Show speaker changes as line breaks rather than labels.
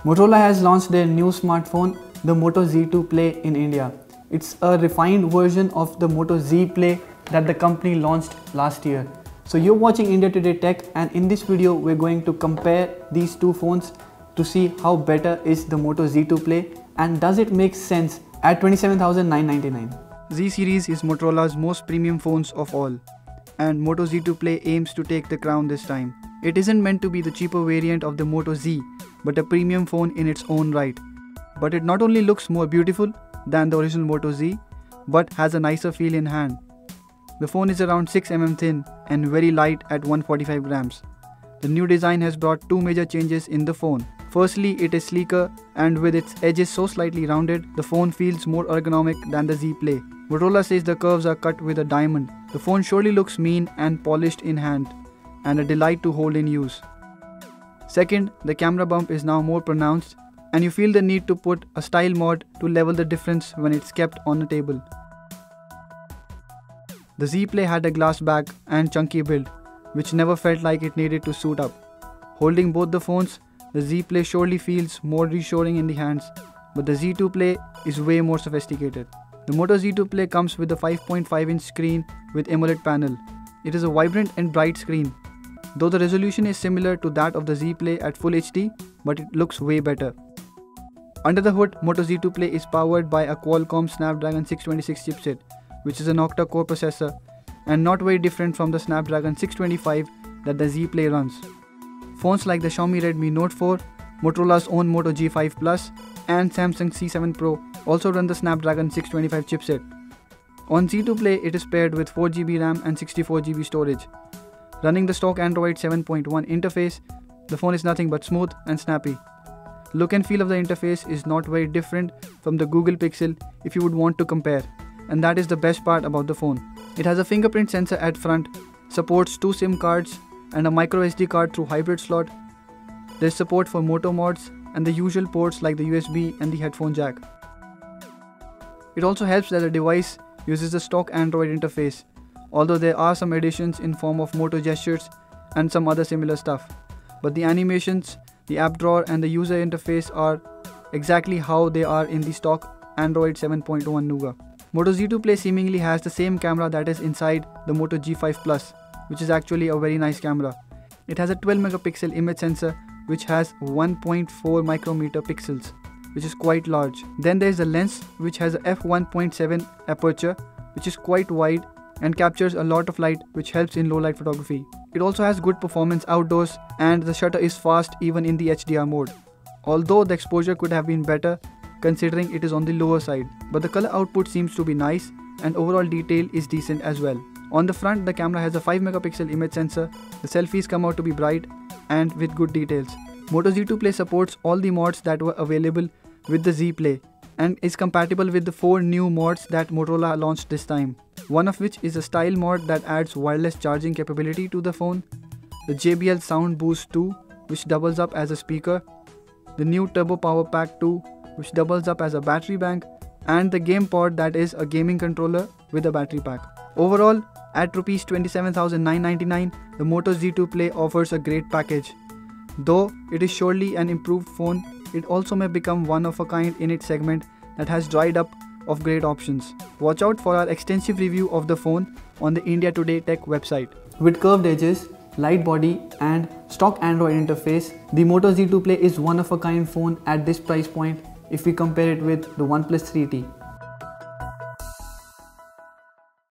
Motorola has launched their new smartphone, the Moto Z2 Play in India. It's a refined version of the Moto Z Play that the company launched last year. So you're watching India Today Tech, and in this video we're going to compare these two phones to see how better is the Moto Z2 Play and does it make sense at 27,999.
Z series is Motorola's most premium phones of all, and Moto Z2 Play aims to take the crown this time. It isn't meant to be the cheaper variant of the Moto Z, but a premium phone in its own right. But it not only looks more beautiful than the original Moto Z, but has a nicer feel in hand. The phone is around 6mm thin and very light at 145 grams. The new design has brought two major changes in the phone. Firstly, it is sleeker, and with its edges so slightly rounded, the phone feels more ergonomic than the Z Play. Motorola says the curves are cut with a diamond. The phone surely looks mean and polished in hand, and a delight to hold in use. Second, the camera bump is now more pronounced, and you feel the need to put a style mod to level the difference when it's kept on a table. The Z Play had a glass back and chunky build, which never felt like it needed to suit up. Holding both the phones, the Z Play surely feels more reassuring in the hands, but the Z2 Play is way more sophisticated. The Moto Z2 Play comes with a 5.5-inch screen with AMOLED panel. It is a vibrant and bright screen, though the resolution is similar to that of the Z Play at Full HD, but it looks way better. Under the hood, Moto Z2 Play is powered by a Qualcomm Snapdragon 626 chipset, which is an octa-core processor and not very different from the Snapdragon 625 that the Z Play runs. Phones like the Xiaomi Redmi Note 4, Motorola's own Moto G5 Plus and Samsung C7 Pro also run the Snapdragon 625 chipset. On Z2 Play, it is paired with 4GB RAM and 64GB storage. Running the stock Android 7.1 interface, the phone is nothing but smooth and snappy. Look and feel of the interface is not very different from the Google Pixel if you would want to compare, and that is the best part about the phone. It has a fingerprint sensor at front, supports 2 SIM cards and a microSD card through hybrid slot. There is support for Moto mods and the usual ports like the USB and the headphone jack. It also helps that the device uses the stock Android interface, although there are some additions in form of Moto gestures and some other similar stuff. But the animations, the app drawer and the user interface are exactly how they are in the stock Android 7.1 Nougat. Moto Z2 Play seemingly has the same camera that is inside the Moto G5 Plus, which is actually a very nice camera. It has a 12-megapixel image sensor which has 1.4 micrometer pixels, which is quite large. Then there is a lens which has a f1.7 aperture, which is quite wide and captures a lot of light, which helps in low light photography. It also has good performance outdoors, and the shutter is fast even in the HDR mode, although the exposure could have been better considering it is on the lower side. But the color output seems to be nice and overall detail is decent as well. On the front, the camera has a 5-megapixel image sensor. The selfies come out to be bright and with good details. Moto Z2 Play supports all the mods that were available with the Z Play and is compatible with the 4 new mods that Motorola launched this time. One of which is a style mod that adds wireless charging capability to the phone, the JBL Sound Boost 2 which doubles up as a speaker, the new Turbo Power Pack 2 which doubles up as a battery bank, and the Game Pod that is a gaming controller with a battery pack. Overall, at Rs 27,999, the Moto Z2 Play offers a great package. Though it is surely an improved phone, it also may become one of a kind in its segment that has dried up of great options. Watch out for our extensive review of the phone on the India Today Tech website.
With curved edges, light body and stock Android interface, the Moto Z2 Play is one of a kind phone at this price point if we compare it with the OnePlus 3T.